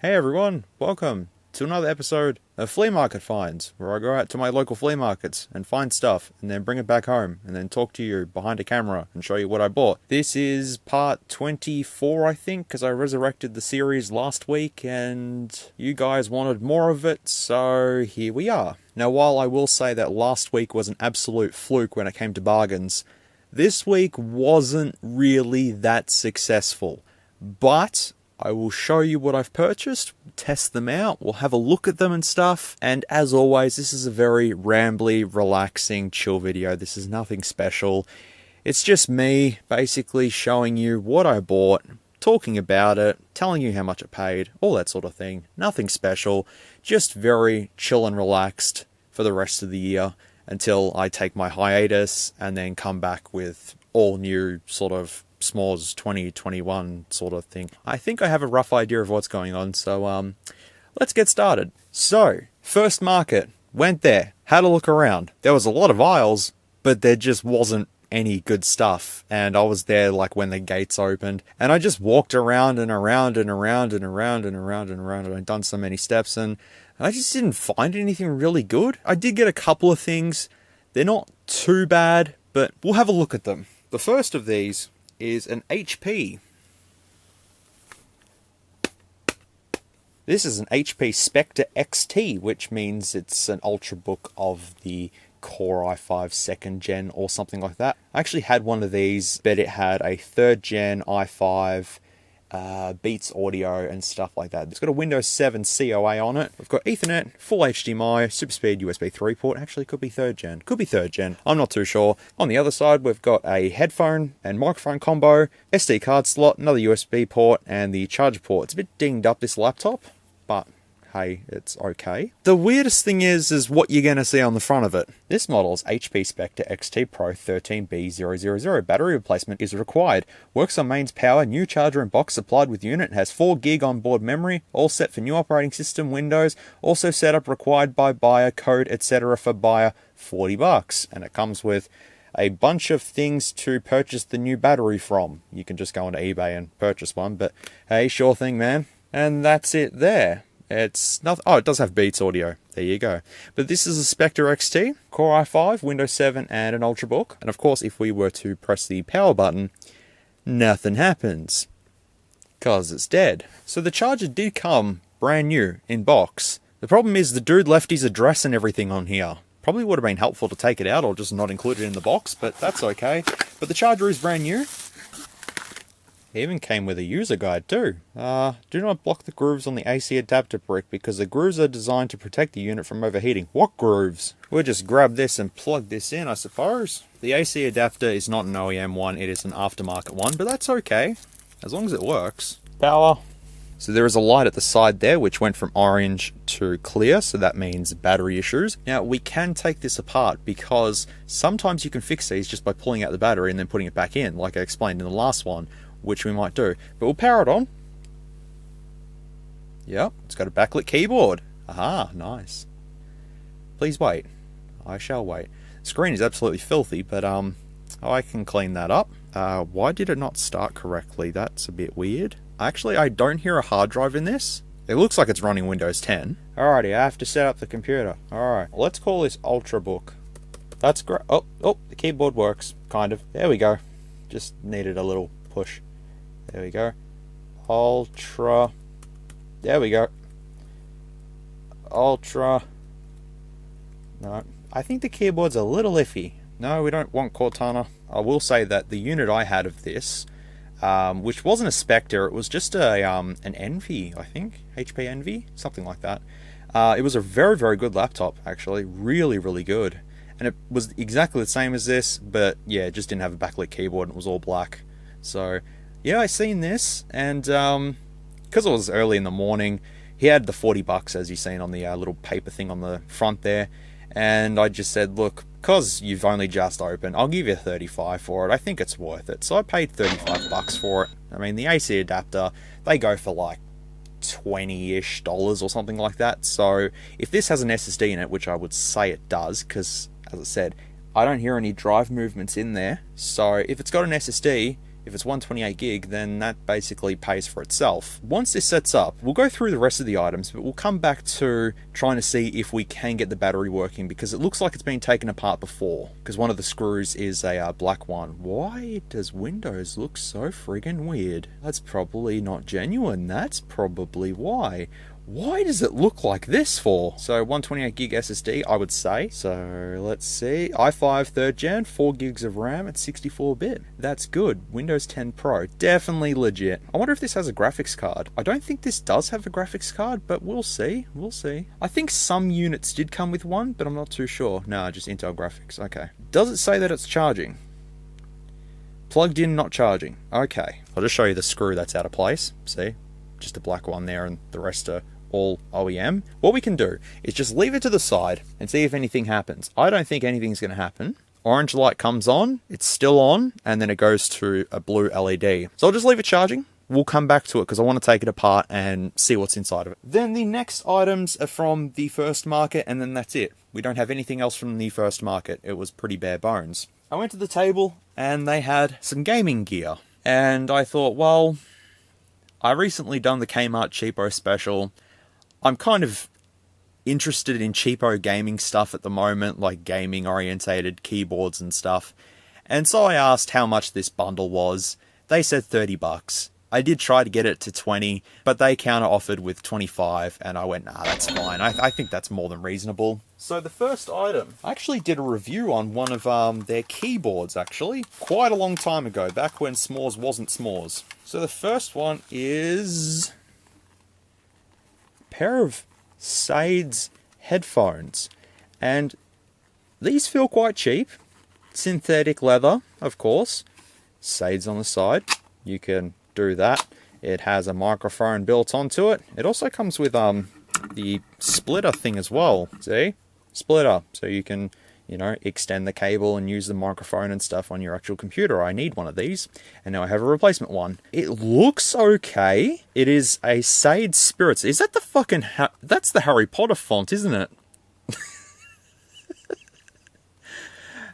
Hey everyone, welcome to another episode of Flea Market Finds, where I go out to my local flea markets and find stuff and then bring it back home and then talk to you behind a camera and show you what I bought. This is part 24, I think, because I resurrected the series last week and you guys wanted more of it, so here we are. Now, while I will say that last week was an absolute fluke when it came to bargains, this week wasn't really that successful, but I will show you what I've purchased, test them out, we'll have a look at them and stuff, and as always, this is a very rambly, relaxing, chill video. This is nothing special. It's just me basically showing you what I bought, talking about it, telling you how much I paid, all that sort of thing. Nothing special, just very chill and relaxed for the rest of the year until I take my hiatus and then come back with all new sort of SMOOREZ 2021 sort of thing. I think I have a rough idea of what's going on, so let's get started. So, first market, went there, had a look around. There was a lot of aisles, but there just wasn't any good stuff, and I was there like when the gates opened, and I just walked around and around and around and around and around and around, and I'd done so many steps, and I just didn't find anything really good. I did get a couple of things. They're not too bad, but we'll have a look at them. The first of these is an HP. This is an HP Spectre XT, which means it's an ultrabook of the Core i5 2nd gen or something like that. I actually had one of these, but it had a 3rd gen i5, Beats audio and stuff like that. It's got a Windows 7 COA on it. We've got Ethernet, full HDMI, super speed USB 3 port. Actually, could be 3rd gen. Could be 3rd gen. I'm not too sure. On the other side, we've got a headphone and microphone combo, SD card slot, another USB port, and the charger port. It's a bit dinged up, this laptop, but hey, it's okay. The weirdest thing is what you're going to see on the front of it. This model is HP Spectre XT Pro 13B000. Battery replacement is required. Works on mains power, new charger and box supplied with unit. Has 4 gig onboard memory, all set for new operating system Windows. Also setup required by buyer, code, etc. for buyer, $40. And it comes with a bunch of things to purchase the new battery from. You can just go onto eBay and purchase one, but hey, sure thing, man. And that's it there. It's not. Oh, it does have Beats audio. There you go. But this is a Spectre XT, Core i5, Windows 7, and an Ultrabook. And of course, if we were to press the power button, nothing happens, because it's dead. So the charger did come brand new in box. The problem is the dude left his address and everything on here. Probably would have been helpful to take it out or just not include it in the box, but that's okay. But the charger is brand new. It even came with a user guide too. Do not block the grooves on the AC adapter brick because the grooves are designed to protect the unit from overheating. What grooves? We'll just grab this and plug this in, I suppose. The AC adapter is not an OEM one, it is an aftermarket one, but that's okay, as long as it works. Power. So there is a light at the side there, which went from orange to clear, so that means battery issues. Now, we can take this apart because sometimes you can fix these just by pulling out the battery and then putting it back in, like I explained in the last one, which we might do. But we'll power it on. Yep, it's got a backlit keyboard. Aha, nice. Please wait. I shall wait. The screen is absolutely filthy, but I can clean that up. Why did it not start correctly? That's a bit weird. Actually, I don't hear a hard drive in this. It looks like it's running Windows 10. Alrighty, I have to set up the computer. Alright, let's call this Ultrabook. That's great. Oh, the keyboard works, kind of. There we go. Just needed a little push. There we go. Ultra. There we go. Ultra. No, I think the keyboard's a little iffy. No, we don't want Cortana. I will say that the unit I had of this, which wasn't a Spectre, it was just an Envy, I think. HP Envy? Something like that. It was a very, very good laptop, actually. Really, really good. And it was exactly the same as this, but yeah, it just didn't have a backlit keyboard and it was all black. So yeah, I seen this, and because it was early in the morning, he had the $40 as you've seen on the little paper thing on the front there, and I just said, look, because you've only just opened, I'll give you $35 for it. I think it's worth it. So I paid $35 for it. I mean, the AC adapter, they go for like $20-ish or something like that. So if this has an SSD in it, which I would say it does, because as I said, I don't hear any drive movements in there. So if it's got an SSD, If it's 128 gig, then that basically pays for itself. Once this sets up, we'll go through the rest of the items, but we'll come back to trying to see if we can get the battery working, because it looks like it's been taken apart before, because one of the screws is a black one. Why does Windows look so friggin' weird? That's probably not genuine. That's probably why. Why does it look like this for? So 128 gig SSD, I would say. So let's see. i5 3rd gen, 4 gigs of RAM at 64-bit. That's good. Windows 10 Pro, definitely legit. I wonder if this has a graphics card. I don't think this does have a graphics card, but we'll see. We'll see. I think some units did come with one, but I'm not too sure. No, just Intel graphics. Okay. Does it say that it's charging? Plugged in, not charging. Okay. I'll just show you the screw that's out of place. See? Just a black one there, and the rest are all OEM. What we can do is just leave it to the side and see if anything happens. I don't think anything's going to happen. Orange light comes on, it's still on, and then it goes to a blue LED. So I'll just leave it charging. We'll come back to it because I want to take it apart and see what's inside of it. Then the next items are from the first market, and then that's it. We don't have anything else from the first market. It was pretty bare bones. I went to the table and they had some gaming gear. And I thought, well, I recently done the Kmart Cheapo special. I'm kind of interested in cheapo gaming stuff at the moment, like gaming orientated keyboards and stuff. And so I asked how much this bundle was. They said $30. I did try to get it to 20, but they counter offered with 25, and I went, nah, that's fine. I think that's more than reasonable. So the first item, I actually did a review on one of their keyboards, actually, quite a long time ago, back when SMOOREZ wasn't SMOOREZ. So the first one is pair of SMOOREZ headphones, and these feel quite cheap. Synthetic leather, of course. SMOOREZ on the side. You can do that. It has a microphone built onto it. It also comes with the splitter thing as well. See? Splitter. So you can, you know, extend the cable and use the microphone and stuff on your actual computer. I need one of these, and now I have a replacement one. It looks okay. It is a SMOOREZ Spirits. Is that the fucking... that's the Harry Potter font, isn't it?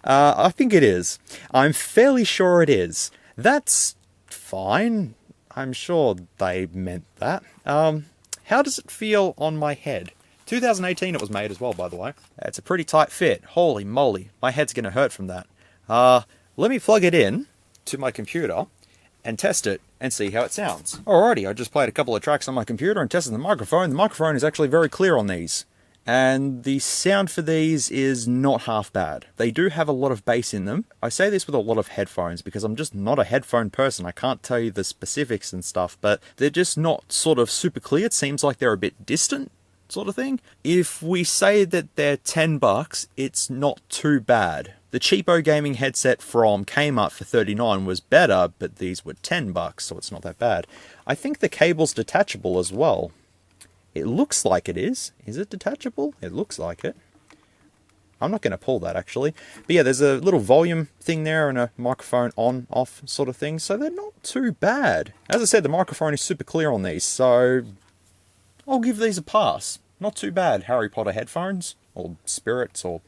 I think it is. I'm fairly sure it is. That's fine. I'm sure they meant that. How does it feel on my head? 2018 it was made as well, by the way. It's a pretty tight fit. Holy moly. My head's going to hurt from that. Let me plug it in to my computer and test it and see how it sounds. Alrighty, I just played a couple of tracks on my computer and tested the microphone. The microphone is actually very clear on these. And the sound for these is not half bad. They do have a lot of bass in them. I say this with a lot of headphones because I'm just not a headphone person. I can't tell you the specifics and stuff, but they're just not sort of super clear. It seems like they're a bit distant, sort of thing. If we say that they're $10, it's not too bad. The cheapo gaming headset from Kmart for $39 was better, but these were $10, so it's not that bad. I think the cable's detachable as well. It looks like it is. Is it detachable? It looks like it. I'm not going to pull that, actually. But yeah, there's a little volume thing there and a microphone on, off sort of thing. So they're not too bad. As I said, the microphone is super clear on these. So I'll give these a pass. Not too bad. Harry Potter headphones. Or Spirits or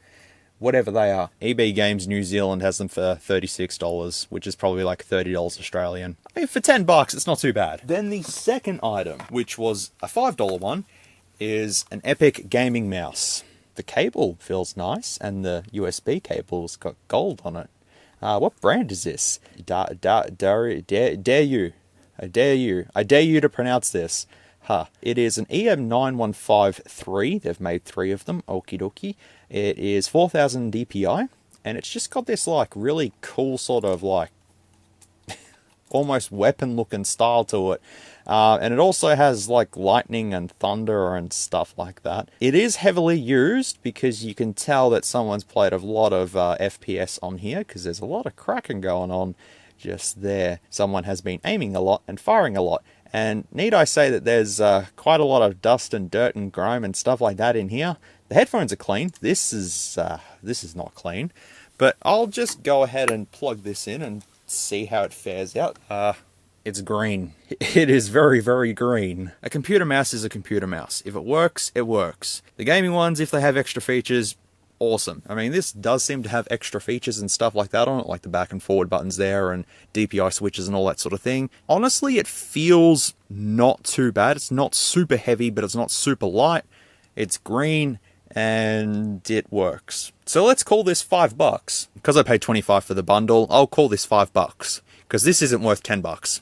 whatever they are. EB Games New Zealand has them for $36, which is probably like $30 Australian. I mean, for $10, it's not too bad. Then the second item, which was a $5 one, is an Epic gaming mouse. The cable feels nice, and the USB cable's got gold on it. What brand is this? Dare you. I dare you to pronounce this. It is an EM9153. They've made 3 of them. Okie dokie. It is 4000 DPI, and it's just got this like really cool sort of like almost weapon looking style to it. And it also has like lightning and thunder and stuff like that. It is heavily used because you can tell that someone's played a lot of FPS on here because there's a lot of cracking going on just there. Someone has been aiming a lot and firing a lot. And need I say that there's quite a lot of dust and dirt and grime and stuff like that in here. The headphones are clean. This is not clean. But I'll just go ahead and plug this in and see how it fares out. It's green. It is very, very green. A computer mouse is a computer mouse. If it works, it works. The gaming ones, if they have extra features, awesome. I mean, this does seem to have extra features and stuff like that on it, like the back and forward buttons there and DPI switches and all that sort of thing. Honestly, it feels not too bad. It's not super heavy, but it's not super light. It's green and it works. So let's call this $5. Because I paid $25 for the bundle, I'll call this $5. Because this isn't worth $10.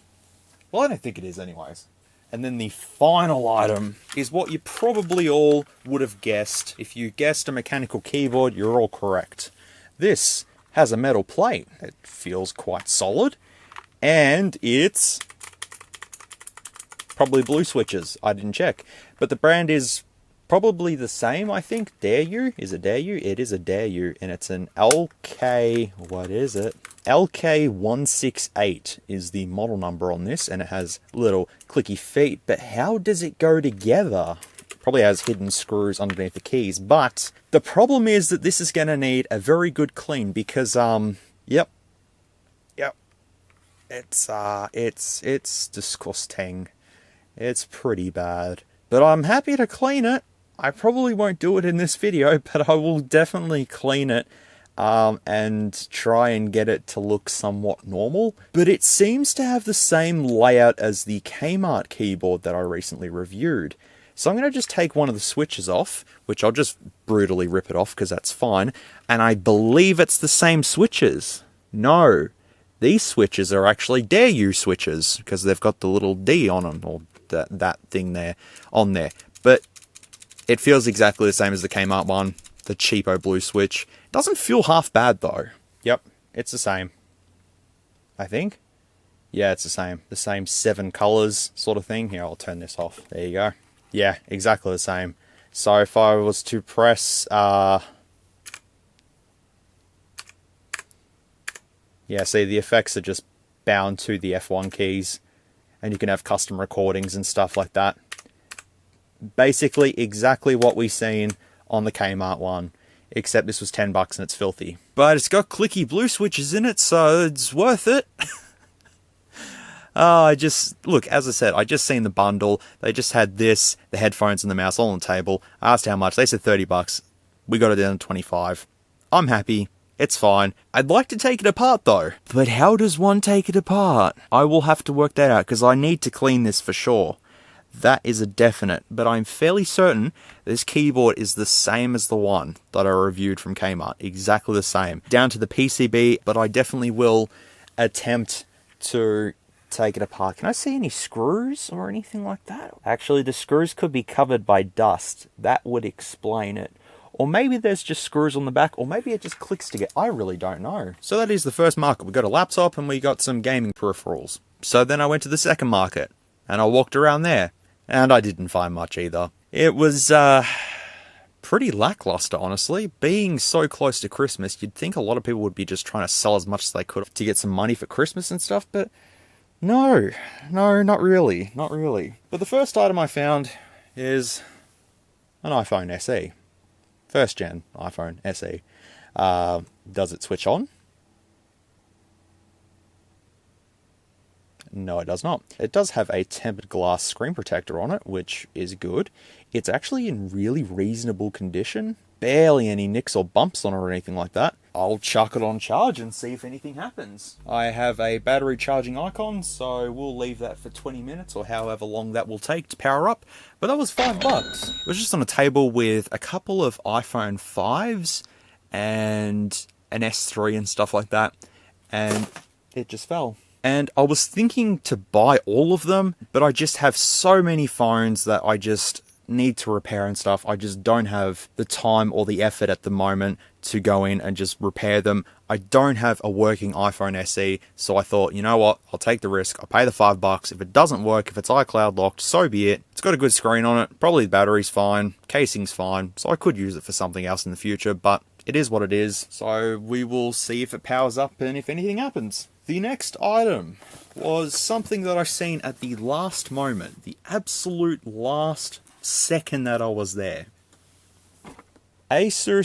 Well, I don't think it is anyways. And then the final item is what you probably all would have guessed. If you guessed a mechanical keyboard, you're all correct. This has a metal plate. It feels quite solid. And it's probably blue switches. I didn't check. But the brand is probably the same, I think. Dare You? Is it Dare You? It is a Dare You. And it's an LK... What is it? LK168 is the model number on this, and it has little clicky feet, but how does it go together? Probably has hidden screws underneath the keys, but the problem is that this is going to need a very good clean because, yep, it's disgusting. It's pretty bad, but I'm happy to clean it. I probably won't do it in this video, but I will definitely clean it. And try and get it to look somewhat normal. But it seems to have the same layout as the Kmart keyboard that I recently reviewed. So I'm going to just take one of the switches off, which I'll just brutally rip it off because that's fine. And I believe it's the same switches. No, these switches are actually Dare You switches because they've got the little D on them, or that thing there on there. But it feels exactly the same as the Kmart one, the cheapo blue switch. Doesn't feel half bad though. Yep, it's the same. I think. Yeah, it's the same. The same 7 colors sort of thing. Here, I'll turn this off. There you go. Yeah, exactly the same. So if I was to press... yeah, see, the effects are just bound to the F1 keys. And you can have custom recordings and stuff like that. Basically, exactly what we've seen on the Kmart one. Except this was $10 and it's filthy. But it's got clicky blue switches in it, so it's worth it. Look, as I said, I just seen the bundle. They just had this, the headphones and the mouse all on the table. I asked how much. They said $30. We got it down to $25. I'm happy. It's fine. I'd like to take it apart though. But how does one take it apart? I will have to work that out because I need to clean this for sure. That is a definite, but I'm fairly certain this keyboard is the same as the one that I reviewed from Kmart. Exactly the same. Down to the PCB, but I definitely will attempt to take it apart. Can I see any screws or anything like that? Actually, the screws could be covered by dust. That would explain it. Or maybe there's just screws on the back, or maybe it just clicks together. I really don't know. So that is the first market. We got a laptop and we got some gaming peripherals. So then I went to the second market and I walked around there. And I didn't find much either. It was pretty lackluster, honestly. Being so close to Christmas, you'd think a lot of people would be just trying to sell as much as they could to get some money for Christmas and stuff, but no, not really. But the first item I found is an iPhone SE. First gen iPhone SE. Does it switch on? No, it does not. It does have a tempered glass screen protector on it, which is good. It's actually in really reasonable condition. Barely any nicks or bumps on it or anything like that. I'll chuck it on charge and see if anything happens. I have a battery charging icon, so we'll leave that for 20 minutes or however long that will take to power up. But that was $5. It was just on a table with a couple of iPhone 5s and an S3 and stuff like that. And it just fell. And I was thinking to buy all of them, but I just have so many phones that I just need to repair and stuff. I just don't have the time or the effort at the moment to go in and just repair them. I don't have a working iPhone SE, so I thought, you know what, I'll take the risk. I'll pay the $5. If it doesn't work, if it's iCloud locked, so be it. It's got a good screen on it. Probably the battery's fine. Casing's fine. So I could use it for something else in the future, but it is what it is. So we will see if it powers up and if anything happens. The next item was something that I seen at the last moment, the absolute last second that I was there. Acer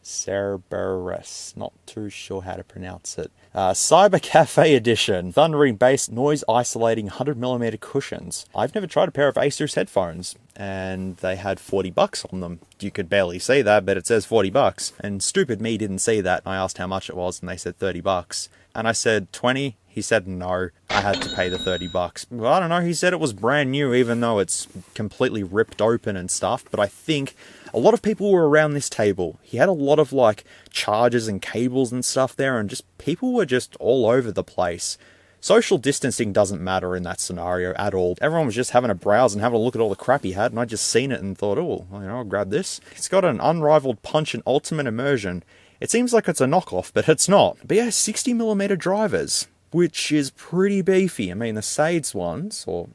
Cerberus. Not too sure how to pronounce it. Cyber Cafe Edition. Thundering bass, noise isolating 100mm cushions. I've never tried a pair of Asus headphones, and they had $40 on them. You could barely see that, but it says $40. And stupid me didn't see that. I asked how much it was, and they said $30. And I said 20. He said no. I had to pay the $30. Well, I don't know. He said it was brand new, even though it's completely ripped open and stuff. But I think a lot of people were around this table. He had a lot of like chargers and cables and stuff there, and just people were just all over the place. Social distancing doesn't matter in that scenario at all. Everyone was just having a browse and having a look at all the crap he had, and I just seen it and thought, oh, well, I'll grab this. It's got an unrivaled punch and ultimate immersion. It seems like it's a knockoff, but it's not. But yeah, 60mm drivers, which is pretty beefy. I mean, the SMOOREZ ones, or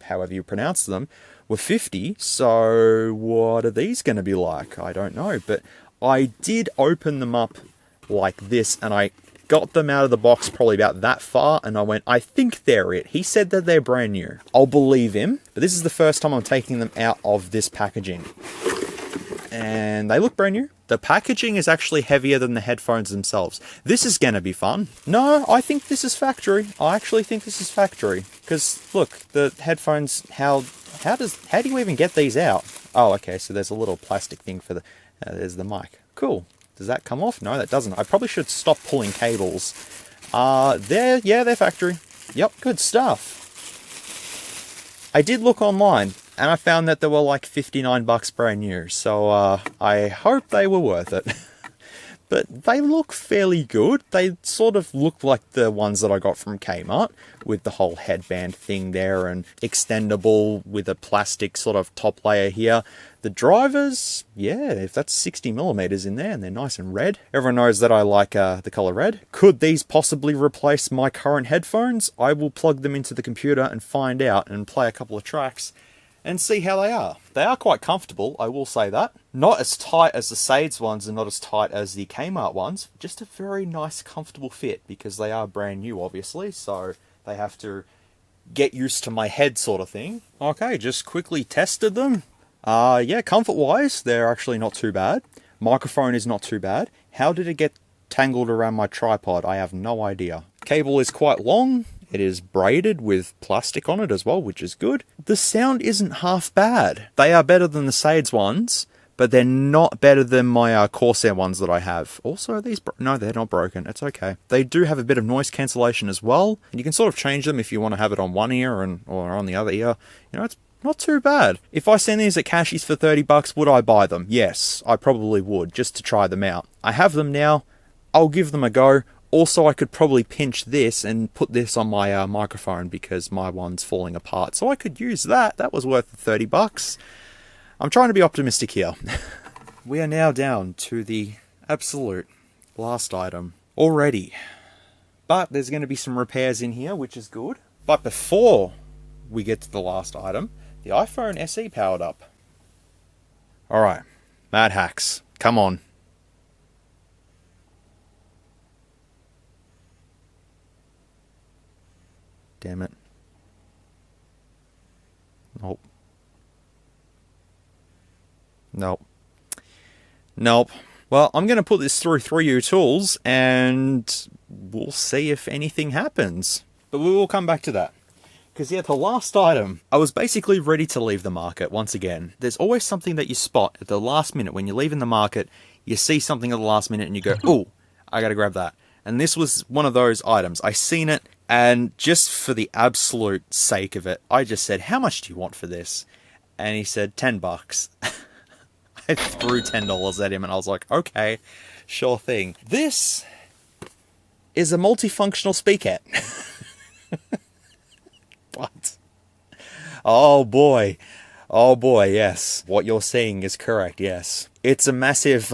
however you pronounce them, were 50, so what are these going to be like? I don't know, but I did open them up like this, and I got them out of the box probably about that far, and I went, I think they're it. He said that they're brand new. I'll believe him, but this is the first time I'm taking them out of this packaging. And they look brand new. The packaging is actually heavier than the headphones themselves. This is going to be fun. No, I think this is factory. I actually think this is factory. Because, look, the headphones, how do you even get these out? Oh, okay, so there's a little plastic thing for the... there's the mic. Cool. Does that come off? No, that doesn't. I probably should stop pulling cables. They're factory. Yep, good stuff. I did look online, and I found that they were like $59 brand new, so I hope they were worth it. But they look fairly good. They sort of look like the ones that I got from Kmart, with the whole headband thing there and extendable with a plastic sort of top layer here. The drivers, yeah, if that's 60mm in there and they're nice and red. Everyone knows that I like the color red. Could these possibly replace my current headphones? I will plug them into the computer and find out and play a couple of tracks and see how they are. They are quite comfortable, I will say that. Not as tight as the SMOOREZ ones and not as tight as the Kmart ones. Just a very nice, comfortable fit, because they are brand new, obviously, so they have to get used to my head sort of thing. Okay, just quickly tested them. Yeah, comfort-wise, they're actually not too bad. Microphone is not too bad. How did it get tangled around my tripod? I have no idea. Cable is quite long. It is braided with plastic on it as well, which is good. The sound isn't half bad. They are better than the SMOOREZ ones, but they're not better than my Corsair ones that I have. Also, are these... no, they're not broken. It's okay. They do have a bit of noise cancellation as well, and you can sort of change them if you want to have it on one ear or on the other ear. You know, it's not too bad. If I seen these at Cashies for $30, would I buy them? Yes, I probably would, just to try them out. I have them now. I'll give them a go. Also, I could probably pinch this and put this on my microphone, because my one's falling apart. So I could use that. That was worth $30. I'm trying to be optimistic here. We are now down to the absolute last item already. But there's going to be some repairs in here, which is good. But before we get to the last item, the iPhone SE powered up. Alright, Mad Hacks, come on. Damn it. Nope. Nope. Nope. Well, I'm going to put this through 3U Tools, and we'll see if anything happens. But we will come back to that. Because, yeah, the last item, I was basically ready to leave the market once again. There's always something that you spot at the last minute. When you're leaving the market, you see something at the last minute and you go, oh, I got to grab that. And this was one of those items. I seen it, and just for the absolute sake of it, I just said, how much do you want for this? And he said, $10. I threw $10 at him, and I was like, okay, sure thing. This is a multifunctional speaker. What? Oh boy. Oh boy, yes. What you're seeing is correct, yes. It's a massive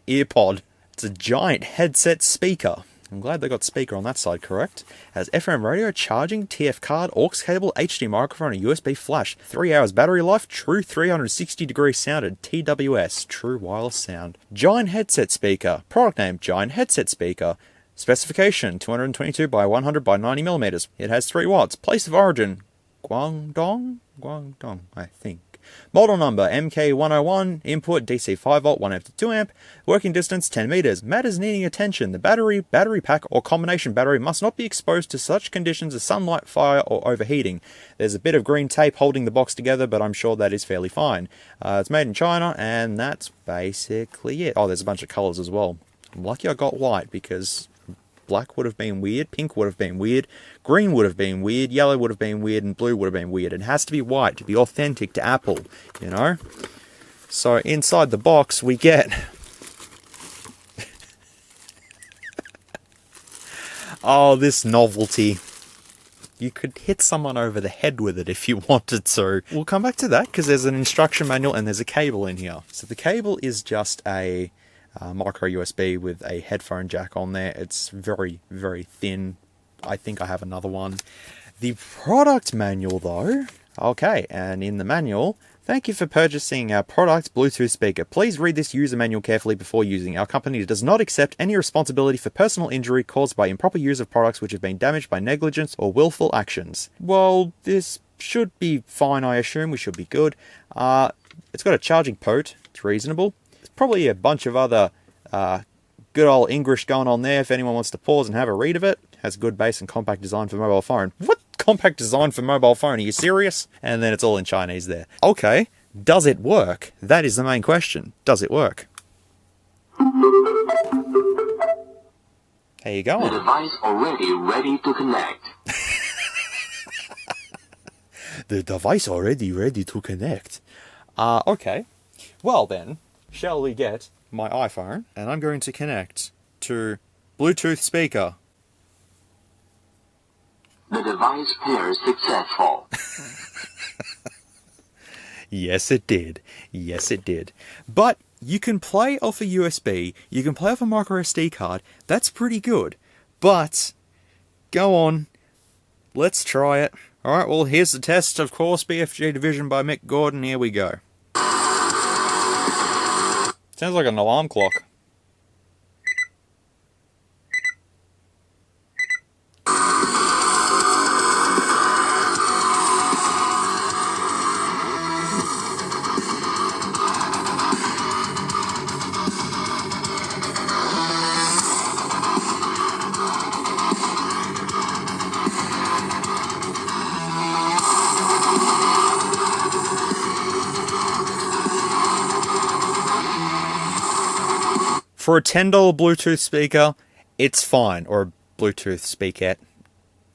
earpod. It's a giant headset speaker. I'm glad they got speaker on that side correct. Has FM radio, charging, TF card, aux cable, HD microphone, and USB flash. 3 hours battery life, true 360-degree sounded, TWS, true wireless sound. Giant headset speaker. Product name, giant headset speaker. Specification, 222 by 100 by 90 millimeters. It has 3 watts. Place of origin, Guangdong, I think. Model number MK101, input DC 5V 1A to 2A, working distance 10 meters. Matters needing attention: the battery pack or combination battery must not be exposed to such conditions as sunlight, fire or overheating. There's a bit of green tape holding the box together, but I'm sure that is fairly fine. It's made in China, and that's basically it. Oh, there's a bunch of colors as well. I'm lucky I got white, because black would have been weird, pink would have been weird, green would have been weird, yellow would have been weird, and blue would have been weird. It has to be white to be authentic to Apple, you know? So inside the box we get... oh, this novelty. You could hit someone over the head with it if you wanted to. We'll come back to that, because there's an instruction manual and there's a cable in here. So the cable is just a micro USB with a headphone jack on there. It's very, very thin. I think I have another one. The product manual though, okay, and in the manual, thank you for purchasing our product Bluetooth speaker. Please read this user manual carefully before using. Our company does not accept any responsibility for personal injury caused by improper use of products which have been damaged by negligence or willful actions. Well, this should be fine, I assume. We should be good. It's got a charging port. It's reasonable. Probably a bunch of other good old English going on there if anyone wants to pause and have a read of it. Has good base and compact design for mobile phone. What? Compact design for mobile phone? Are you serious? And then it's all in Chinese there. Okay, does it work? That is the main question. Does it work? How you going? The device already ready to connect. The device already ready to connect. Okay. Well then, shall we get my iPhone, and I'm going to connect to Bluetooth speaker. The device pairs successful. Yes, it did. Yes, it did. But you can play off a USB, you can play off a micro SD card. That's pretty good. But, go on. Let's try it. Alright, well, here's the test, of course. BFG Division by Mick Gordon. Here we go. Sounds like an alarm clock. For a $10 Bluetooth speaker, it's fine. Or a Bluetooth speaker,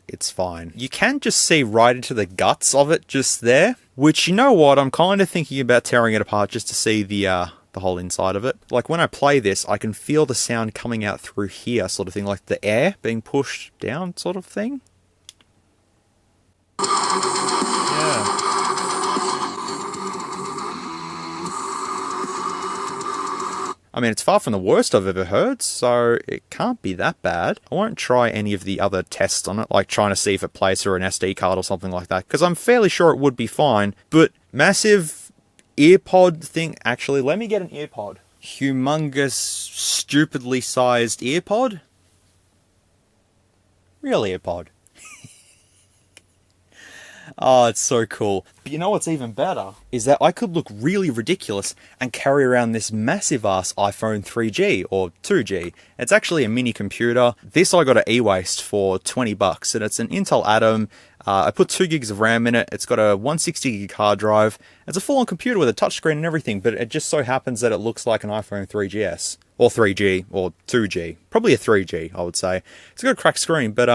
it's fine. You can just see right into the guts of it just there. Which, you know what, I'm kind of thinking about tearing it apart just to see the whole inside of it. Like when I play this, I can feel the sound coming out through here, sort of thing. Like the air being pushed down, sort of thing. Yeah. I mean, it's far from the worst I've ever heard, so it can't be that bad. I won't try any of the other tests on it, like trying to see if it plays through an SD card or something like that, because I'm fairly sure it would be fine. But massive earpod thing. Actually, let me get an earpod. Humongous, stupidly sized earpod? Real earpod. Oh, it's so cool. But you know what's even better? Is that I could look really ridiculous and carry around this massive-ass iPhone 3G or 2G. It's actually a mini computer. This I got at eWaste for $20, and it's an Intel Atom. I put 2 gigs of RAM in it. It's got a 160 gig hard drive. It's a full-on computer with a touchscreen and everything, but it just so happens that it looks like an iPhone 3GS. Or 3G, or 2G. Probably a 3G, I would say. It's got a cracked screen, but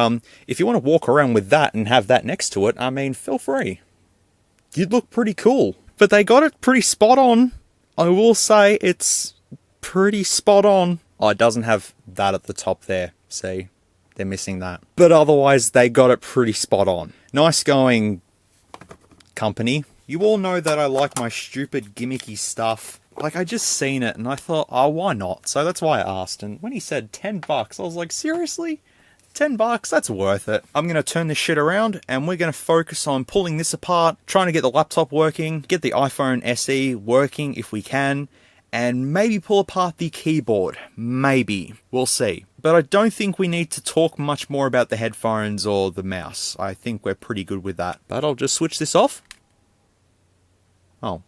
if you want to walk around with that and have that next to it, I mean, feel free. You'd look pretty cool. But they got it pretty spot on. I will say it's pretty spot on. Oh, it doesn't have that at the top there. See? They're missing that. But otherwise, they got it pretty spot on. Nice going, company. You all know that I like my stupid gimmicky stuff. Like, I just seen it and I thought, oh, why not? So that's why I asked. And when he said $10, I was like, seriously? $10? That's worth it. I'm going to turn this shit around and we're going to focus on pulling this apart, trying to get the laptop working, get the iPhone SE working if we can, and maybe pull apart the keyboard. Maybe. We'll see. But I don't think we need to talk much more about the headphones or the mouse. I think we're pretty good with that. But I'll just switch this off. Oh.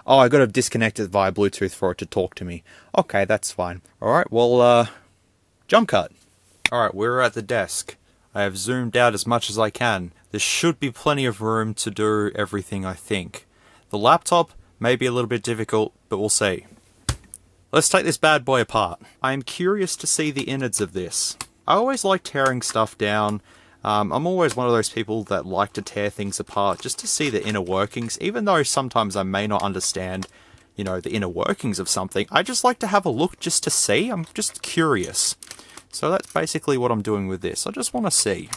Oh, I gotta disconnect it via Bluetooth for it to talk to me. Okay, that's fine. Alright, well, jump cut. Alright, we're at the desk. I have zoomed out as much as I can. There should be plenty of room to do everything, I think. The laptop may be a little bit difficult, but we'll see. Let's take this bad boy apart. I am curious to see the innards of this. I always like tearing stuff down. I'm always one of those people that like to tear things apart just to see the inner workings, even though sometimes I may not understand, you know, the inner workings of something. I just like to have a look just to see. I'm just curious. So that's basically what I'm doing with this. I just want to see.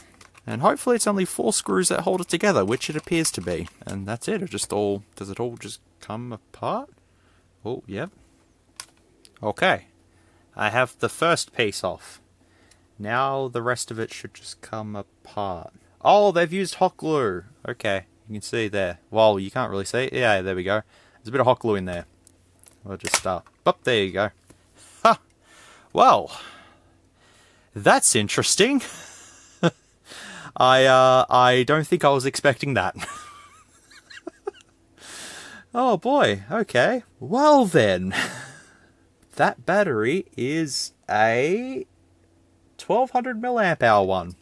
And hopefully it's only 4 screws that hold it together, which it appears to be. And that's it. Does it all just come apart? Oh, yep. Okay. I have the first piece off. Now the rest of it should just come apart. Oh, they've used hot glue. Okay, you can see there. Well, you can't really see. Yeah, there we go. There's a bit of hot glue in there. We'll just start. Up, there you go. Ha! Well, that's interesting. I don't think I was expecting that. Oh boy, okay. Well then, that battery is a 1200 milliamp hour one,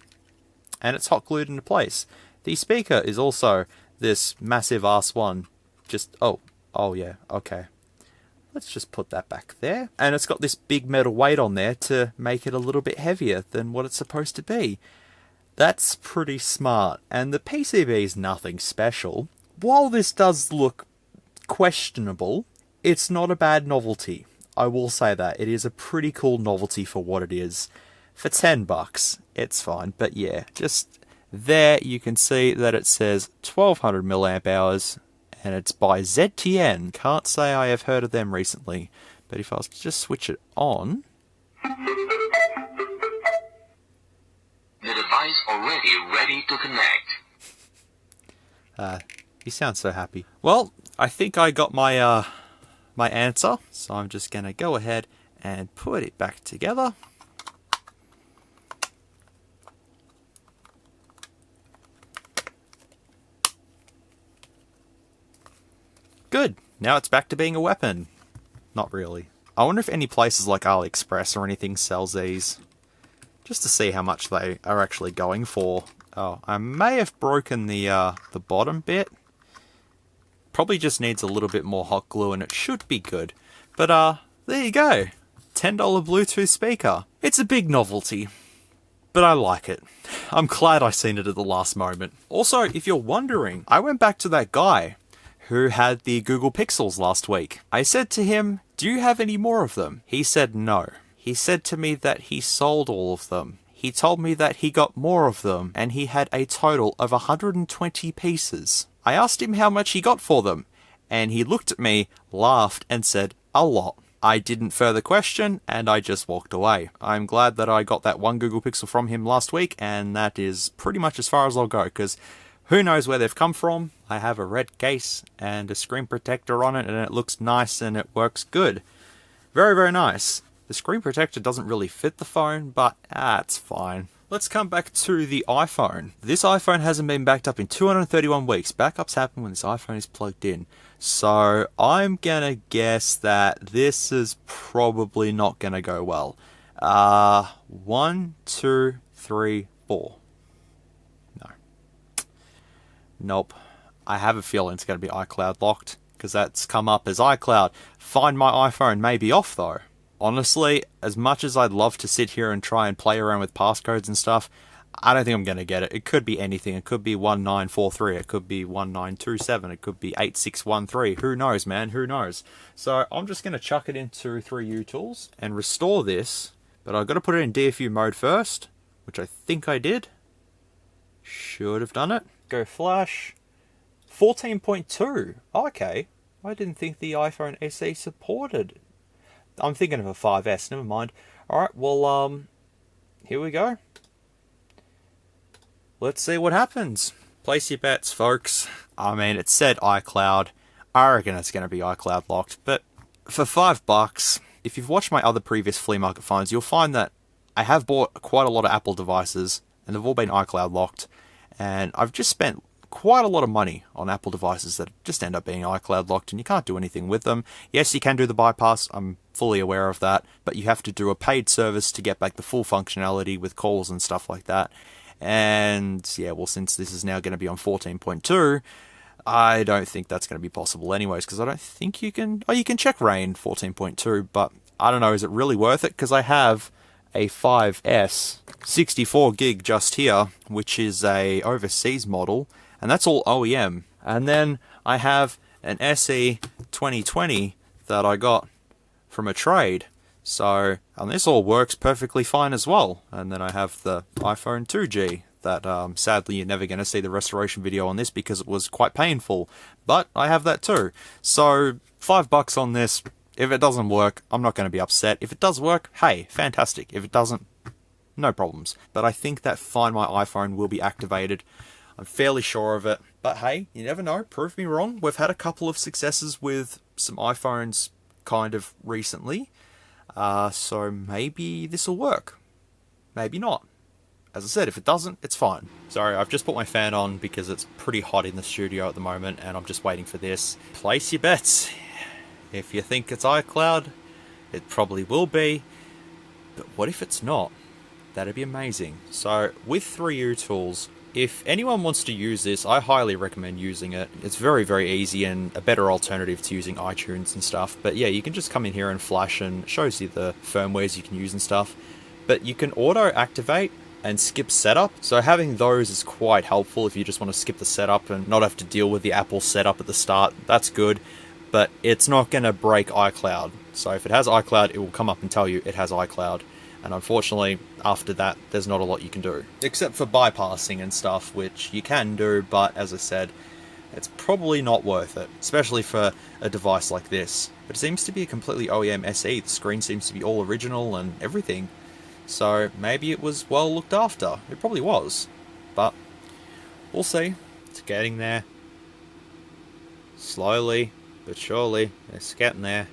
and it's hot glued into place. The speaker is also this massive ass one. Just oh yeah, okay. Let's just put that back there. And it's got this big metal weight on there to make it a little bit heavier than what it's supposed to be. That's pretty smart. And the PCB is nothing special. While this does look questionable, it's not a bad novelty. I will say that. It is a pretty cool novelty for what it is. For $10, it's fine. But yeah, just there you can see that it says 1200 milliamp hours, and it's by ZTN. Can't say I have heard of them recently, but if I was to just switch it on, The device already ready to connect. he sounds so happy. Well, I think I got my my answer, so I'm just gonna go ahead and put it back together. Good. Now it's back to being a weapon. Not really. I wonder if any places like AliExpress or anything sells these. Just to see how much they are actually going for. Oh, I may have broken the bottom bit. Probably just needs a little bit more hot glue and it should be good. But there you go. $10 Bluetooth speaker. It's a big novelty, but I like it. I'm glad I seen it at the last moment. Also, if you're wondering, I went back to that guy who had the Google Pixels last week. I said to him, "Do you have any more of them?" He said no. He said to me that he sold all of them. He told me that he got more of them, and he had a total of 120 pieces. I asked him how much he got for them, and he looked at me, laughed, and said, "A lot." I didn't further question, and I just walked away. I'm glad that I got that one Google Pixel from him last week, and that is pretty much as far as I'll go, because who knows where they've come from. I have a red case and a screen protector on it, and it looks nice and it works good. Very, very nice. The screen protector doesn't really fit the phone, but it's fine. Let's come back to the iPhone. This iPhone hasn't been backed up in 231 weeks. Backups happen when this iPhone is plugged in. So I'm gonna guess that this is probably not gonna go well. 1, 2, 3, 4. No. Nope. I have a feeling it's gonna be iCloud locked, because that's come up as iCloud. Find My iPhone may be off though. Honestly, as much as I'd love to sit here and try and play around with passcodes and stuff, I don't think I'm going to get it. It could be anything. It could be 1943. It could be 1927. It could be 8613. Who knows, man? Who knows? So I'm just going to chuck it into 3U Tools and restore this. But I've got to put it in DFU mode first, which I think I did. Should have done it. Go flash. 14.2. Oh, okay. I didn't think the iPhone SE supported. I'm thinking of a 5S, never mind. Alright, well, here we go. Let's see what happens. Place your bets, folks. I mean, it said iCloud. I reckon it's going to be iCloud locked, but for $5, if you've watched my other previous flea market finds, you'll find that I have bought quite a lot of Apple devices, and they've all been iCloud locked, and I've just spent quite a lot of money on Apple devices that just end up being iCloud locked and you can't do anything with them. Yes, you can do the bypass, I'm fully aware of that, but you have to do a paid service to get back the full functionality with calls and stuff like that. And yeah, well, since this is now going to be on 14.2, I don't think that's going to be possible anyways, because I don't think you can... Oh, you can check RAIN 14.2, but I don't know, is it really worth it? Because I have a 5S 64 gig just here, which is a overseas model, and that's all OEM. And then I have an SE 2020 that I got from a trade. So, and this all works perfectly fine as well. And then I have the iPhone 2G that sadly you're never going to see the restoration video on this because it was quite painful. But I have that too. So, $5 on this. If it doesn't work, I'm not going to be upset. If it does work, hey, fantastic. If it doesn't, no problems. But I think that Find My iPhone will be activated. I'm fairly sure of it. But hey, you never know. Prove me wrong. We've had a couple of successes with some iPhones kind of recently. So maybe this will work. Maybe not. As I said, if it doesn't, it's fine. Sorry, I've just put my fan on because it's pretty hot in the studio at the moment and I'm just waiting for this. Place your bets. If you think it's iCloud, it probably will be. But what if it's not? That'd be amazing. So, with 3U Tools, if anyone wants to use this, I highly recommend using it. It's very, very easy and a better alternative to using iTunes and stuff. But yeah, you can just come in here and flash and it shows you the firmwares you can use and stuff. But you can auto-activate and skip setup. So having those is quite helpful if you just want to skip the setup and not have to deal with the Apple setup at the start. That's good. But it's not going to break iCloud. So if it has iCloud, it will come up and tell you it has iCloud. And unfortunately, after that, there's not a lot you can do. Except for bypassing and stuff, which you can do, but as I said, it's probably not worth it. Especially for a device like this. But it seems to be a completely OEM SE. The screen seems to be all original and everything. So maybe it was well looked after. It probably was. But we'll see. It's getting there. Slowly. But surely, it's getting there.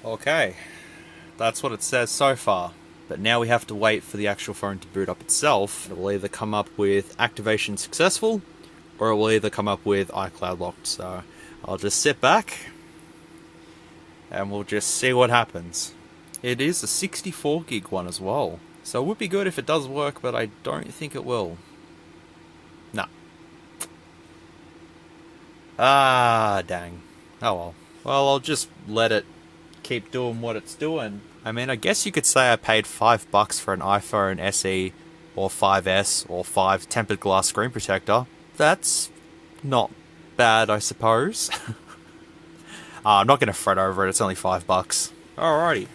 Okay, that's what it says so far. But now we have to wait for the actual phone to boot up itself. It will either come up with activation successful, or it will either come up with iCloud locked. So I'll just sit back, and we'll just see what happens. It is a 64 gig one as well. So it would be good if it does work, but I don't think it will. No. Ah, dang. Oh well. Well, I'll just let it keep doing what it's doing. I mean, I guess you could say I paid $5 for an iPhone SE or 5S or 5 tempered glass screen protector. That's not bad, I suppose. I'm not going to fret over it, it's only $5. Alrighty.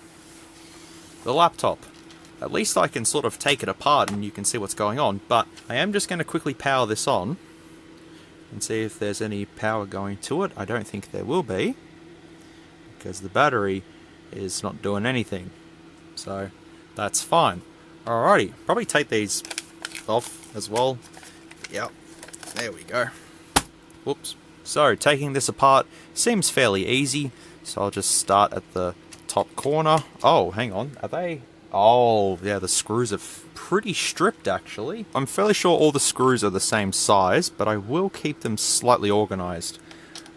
The laptop. At least I can sort of take it apart and you can see what's going on, but I am just going to quickly power this on and see if there's any power going to it. I don't think there will be, because the battery is not doing anything. So that's fine. Alrighty, probably take these off as well. Yep, there we go. Whoops. So taking this apart seems fairly easy, so I'll just start at the top corner. Oh, hang on, are they... Oh, yeah, the screws are pretty stripped, actually. I'm fairly sure all the screws are the same size, but I will keep them slightly organized.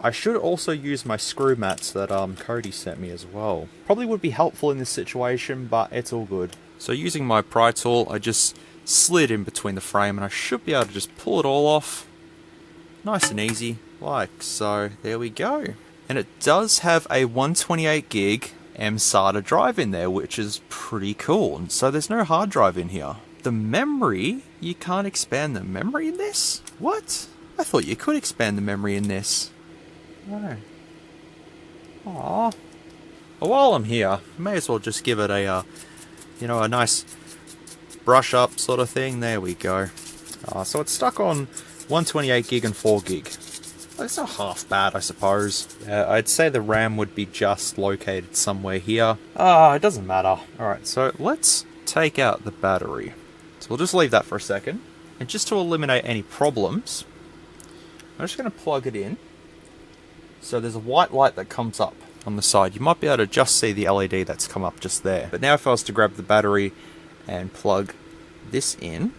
I should also use my screw mats that Cody sent me as well. Probably would be helpful in this situation, but it's all good. So using my pry tool, I just slid in between the frame, and I should be able to just pull it all off. Nice and easy, like so. There we go. And it does have a 128 gig SATA drive in there, which is pretty cool. And so there's no hard drive in here. The memory, you can't expand the memory in this? What? I thought you could expand the memory in this. No. Aww. Well, while I'm here, I may as well just give it a, a nice brush up sort of thing. There we go. So it's stuck on 128 gig and 4 gig. It's not half bad, I suppose. I'd say the RAM would be just located somewhere here. It doesn't matter. Alright, so let's take out the battery. So we'll just leave that for a second. And just to eliminate any problems, I'm just going to plug it in. So there's a white light that comes up on the side. You might be able to just see the LED that's come up just there. But now if I was to grab the battery and plug this in.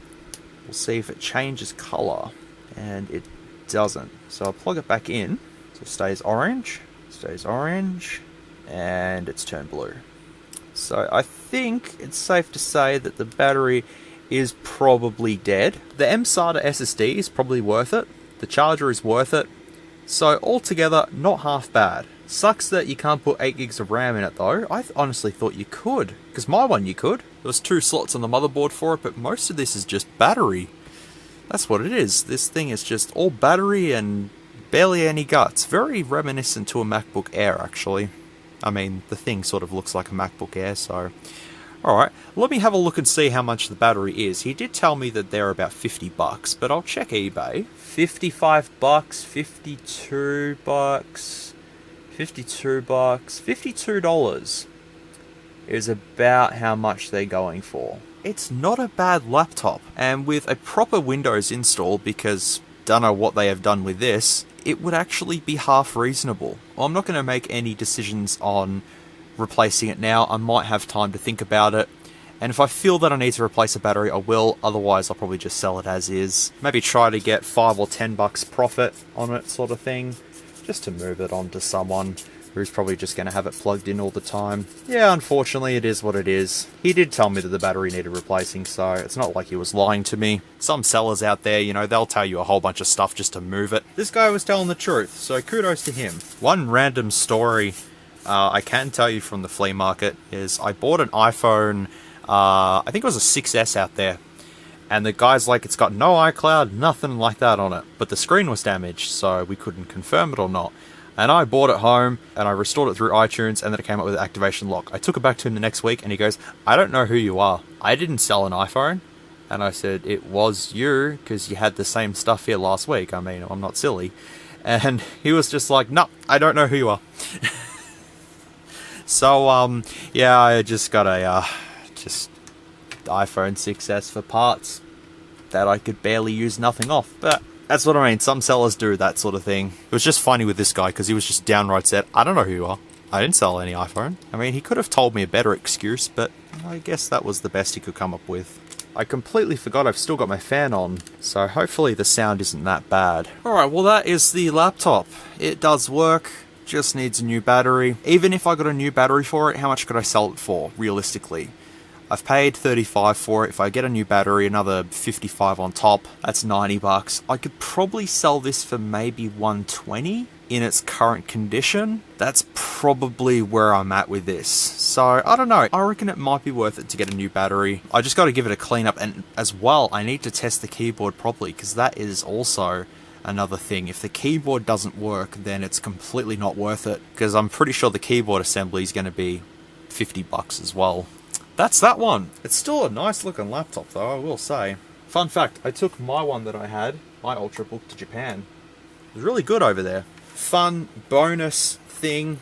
We'll see if it changes colour, and it doesn't. So I'll plug it back in, so it stays orange, and it's turned blue. So I think it's safe to say that the battery is probably dead. The mSATA SSD is probably worth it. The charger is worth it. So altogether, not half bad. Sucks that you can't put 8 gigs of RAM in it though. I honestly thought you could, because my one you could. There was 2 slots on the motherboard for it, but most of this is just battery. That's what it is. This thing is just all battery and barely any guts. Very reminiscent to a MacBook Air, actually. I mean, the thing sort of looks like a MacBook Air, so... Alright, let me have a look and see how much the battery is. He did tell me that they're about $50, but I'll check eBay. $55, $52, $52, $52 is about how much they're going for. It's not a bad laptop, and with a proper Windows install, because don't know what they have done with this, it would actually be half reasonable. Well, I'm not going to make any decisions on replacing it now. I might have time to think about it, and if I feel that I need to replace a battery, I will. Otherwise, I'll probably just sell it as is. Maybe try to get $5 or $10 profit on it, sort of thing, just to move it on to someone who's probably just going to have it plugged in all the time. Yeah, unfortunately, it is what it is. He did tell me that the battery needed replacing, so it's not like he was lying to me. Some sellers out there, you know, they'll tell you a whole bunch of stuff just to move it. This guy was telling the truth, so kudos to him. One random story I can tell you from the flea market is I bought an iPhone, I think it was a 6S out there, and the guy's like, it's got no iCloud, nothing like that on it, but the screen was damaged, so we couldn't confirm it or not. And I bought it home, and I restored it through iTunes, and then it came up with an activation lock. I took it back to him the next week, and he goes, I don't know who you are. I didn't sell an iPhone. And I said, it was you, because you had the same stuff here last week. I mean, I'm not silly. And he was just like, no, I don't know who you are. So, yeah, I just got a, just iPhone 6S for parts that I could barely use nothing off. But that's what I mean. Some sellers do that sort of thing. It was just funny with this guy because he was just downright said, I don't know who you are. I didn't sell any iPhone. I mean, he could have told me a better excuse, but I guess that was the best he could come up with. I completely forgot I've still got my fan on, so hopefully the sound isn't that bad. Alright, well that is the laptop. It does work, just needs a new battery. Even if I got a new battery for it, how much could I sell it for, realistically? I've paid $35 for it. If I get a new battery, another $55 on top, that's $90. I could probably sell this for maybe $120 in its current condition. That's probably where I'm at with this. So, I don't know. I reckon it might be worth it to get a new battery. I just got to give it a clean up, and as well, I need to test the keyboard properly, because that is also another thing. If the keyboard doesn't work, then it's completely not worth it, because I'm pretty sure the keyboard assembly is going to be $50 as well. That's that one. It's still a nice looking laptop though, I will say. Fun fact, I took my one that I had, my Ultrabook, to Japan. It was really good over there. Fun bonus thing.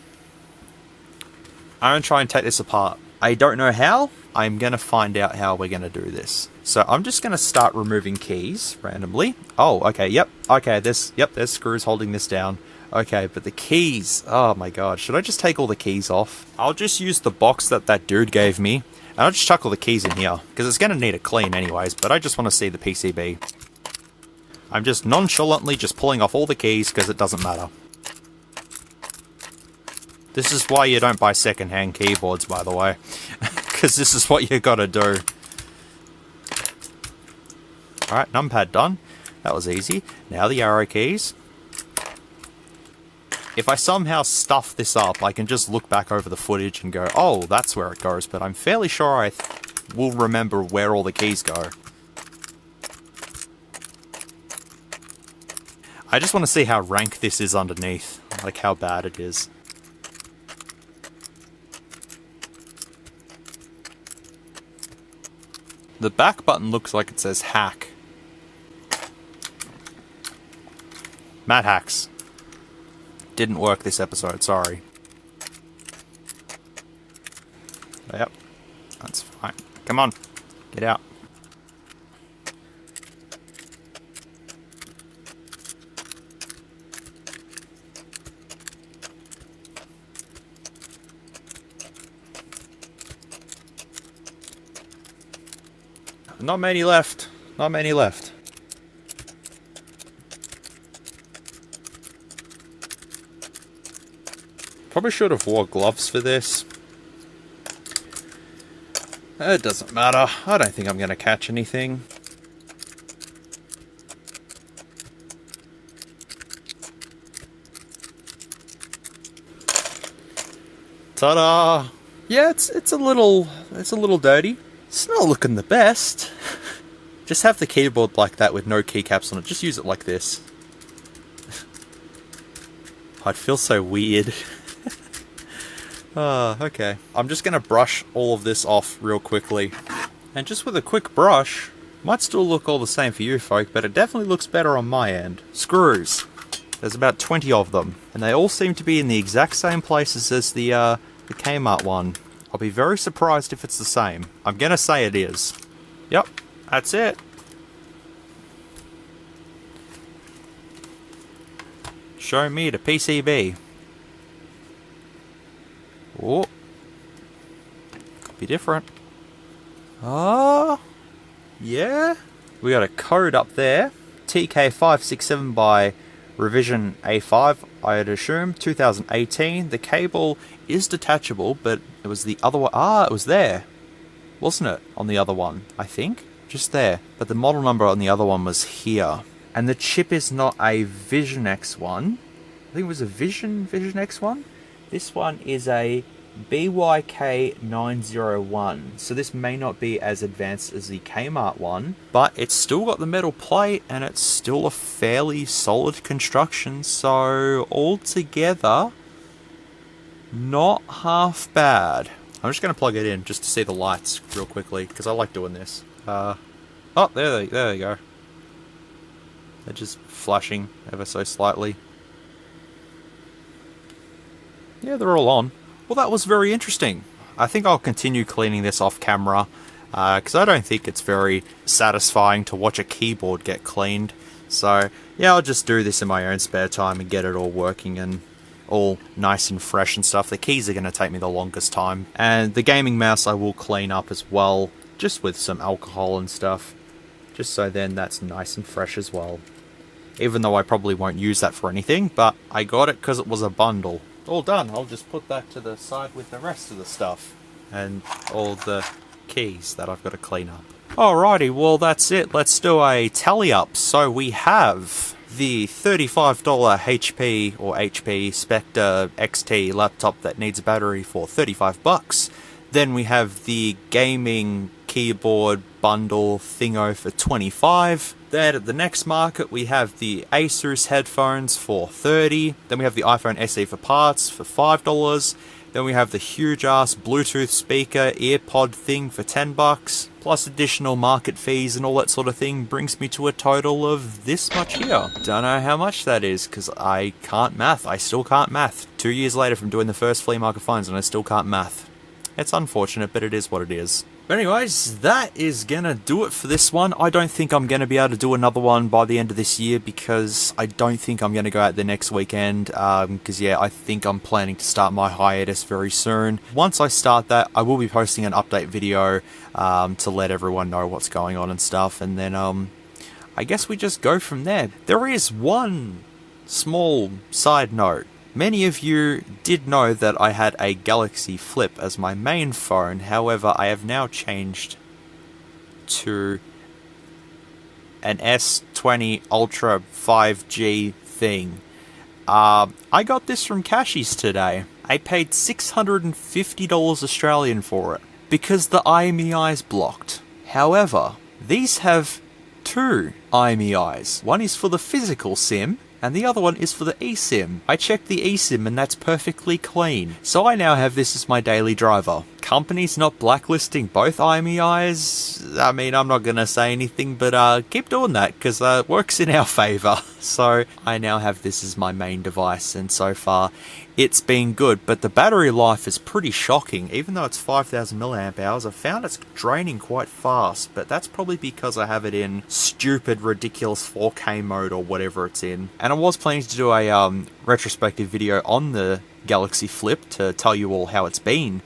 I'm going to try and take this apart. I don't know how. I'm going to find out how we're going to do this. So I'm just going to start removing keys randomly. Oh, okay, yep. Okay, there's screws holding this down. Okay, but the keys, oh my god, should I just take all the keys off? I'll just use the box that dude gave me, and I'll just chuck all the keys in here, because it's going to need a clean anyways, but I just want to see the PCB. I'm just nonchalantly just pulling off all the keys, because it doesn't matter. This is why you don't buy second-hand keyboards, by the way, because this is what you gotta do. Alright, numpad done. That was easy. Now the arrow keys. If I somehow stuff this up, I can just look back over the footage and go, oh, that's where it goes, but I'm fairly sure I will remember where all the keys go. I just want to see how rank this is underneath, like how bad it is. The back button looks like it says hack. Matt hacks. Didn't work this episode, sorry. Yep, that's fine. Come on, get out. not many left. Not many left. Probably should have wore gloves for this. It doesn't matter. I don't think I'm going to catch anything. Ta-da! Yeah, it's a little dirty. It's not looking the best. Just have the keyboard like that with no keycaps on it. Just use it like this. I'd feel so weird. Okay. I'm just gonna brush all of this off real quickly. And just with a quick brush, might still look all the same for you folk, but it definitely looks better on my end. Screws. There's about 20 of them, and they all seem to be in the exact same places as the Kmart one. I'll be very surprised if it's the same. I'm gonna say it is. Yep, that's it. Show me the PCB. Oh, could be different. Yeah. We got a code up there. TK567 by revision A5, I'd assume, 2018. The cable is detachable, but it was the other one. It was there, wasn't it? On the other one, I think. Just there. But the model number on the other one was here. And the chip is not a Vision X one. I think it was a Vision X one. This one is a BYK901. So this may not be as advanced as the Kmart one, but it's still got the metal plate and it's still a fairly solid construction. So altogether, not half bad. I'm just going to plug it in just to see the lights real quickly because I like doing this. Oh, there they go. They're just flashing ever so slightly. Yeah, they're all on. Well, that was very interesting. I think I'll continue cleaning this off camera because I don't think it's very satisfying to watch a keyboard get cleaned. So, yeah, I'll just do this in my own spare time and get it all working and all nice and fresh and stuff. The keys are going to take me the longest time. And the gaming mouse I will clean up as well, just with some alcohol and stuff. Just so then that's nice and fresh as well. Even though I probably won't use that for anything, but I got it because it was a bundle. All done. I'll just put that to the side with the rest of the stuff. And all the keys that I've got to clean up. Alrighty, well that's it. Let's do a tally up. So we have the $35 HP or HP Spectre XT laptop that needs a battery for $35. Then we have the gaming keyboard bundle thingo for $25. Then at the next market we have the Asus headphones for $30. Then we have the iPhone SE for parts for $5. Then we have the huge ass Bluetooth speaker earpod thing for $10. Plus additional market fees and all that sort of thing brings me to a total of this much here. Don't know how much that is because I can't math. I still can't math. 2 years later from doing the first Flea Market Finds and I still can't math. It's unfortunate, but it is what it is. But anyways, that is gonna do it for this one. I don't think I'm gonna be able to do another one by the end of this year because I don't think I'm gonna go out there next weekend. Because yeah, I think I'm planning to start my hiatus very soon. Once I start that, I will be posting an update video to let everyone know what's going on and stuff. And then I guess we just go from there. There is one small side note. Many of you did know that I had a Galaxy Flip as my main phone, however I have now changed to an S20 Ultra 5G thing. I got this from Cashies today. I paid $650 Australian for it because the IMEI is blocked. However, these have two IMEIs. One is for the physical SIM, and the other one is for the eSIM. I checked the eSIM and that's perfectly clean. So I now have this as my daily driver. Companies not blacklisting both IMEIs, I mean, I'm not gonna say anything, but keep doing that because it works in our favour. So I now have this as my main device and so far it's been good, but the battery life is pretty shocking. Even though it's 5,000 milliamp hours, I've found it's draining quite fast, but that's probably because I have it in stupid, ridiculous 4K mode or whatever it's in. And I was planning to do a retrospective video on the Galaxy Flip to tell you all how it's been.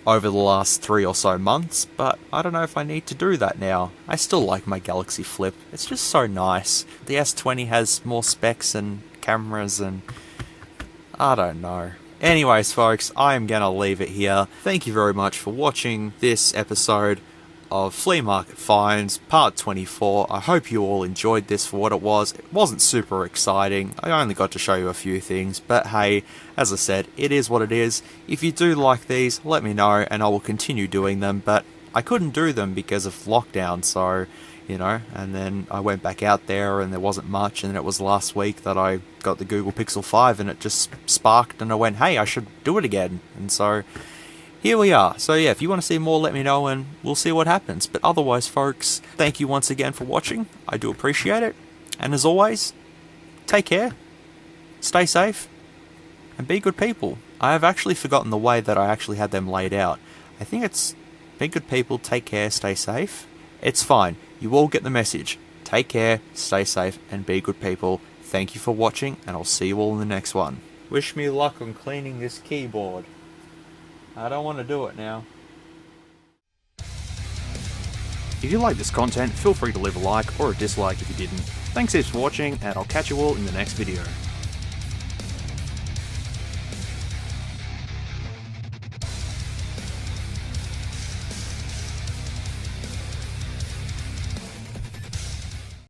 over the last 3 or so months, but I don't know if I need to do that now. I still like my Galaxy Flip. It's just so nice. The S20 has more specs and cameras and I don't know. Anyways, folks, I am going to leave it here. Thank you very much for watching this episode of Flea Market Finds, part 24. I hope you all enjoyed this for what it was. It wasn't super exciting. I only got to show you a few things, but hey, as I said, it is what it is. If you do like these, let me know and I will continue doing them, but I couldn't do them because of lockdown, so, you know, and then I went back out there and there wasn't much, and it was last week that I got the Google Pixel 5 and it just sparked and I went, hey, I should do it again, and so here we are. So yeah, if you want to see more, let me know and we'll see what happens. But otherwise, folks, thank you once again for watching. I do appreciate it. And as always, take care, stay safe, and be good people. I have actually forgotten the way that I actually had them laid out. I think it's be good people, take care, stay safe. It's fine. You all get the message. Take care, stay safe, and be good people. Thank you for watching, and I'll see you all in the next one. Wish me luck on cleaning this keyboard. I don't want to do it now. If you like this content, feel free to leave a like or a dislike if you didn't. Thanks heaps for watching, and I'll catch you all in the next video.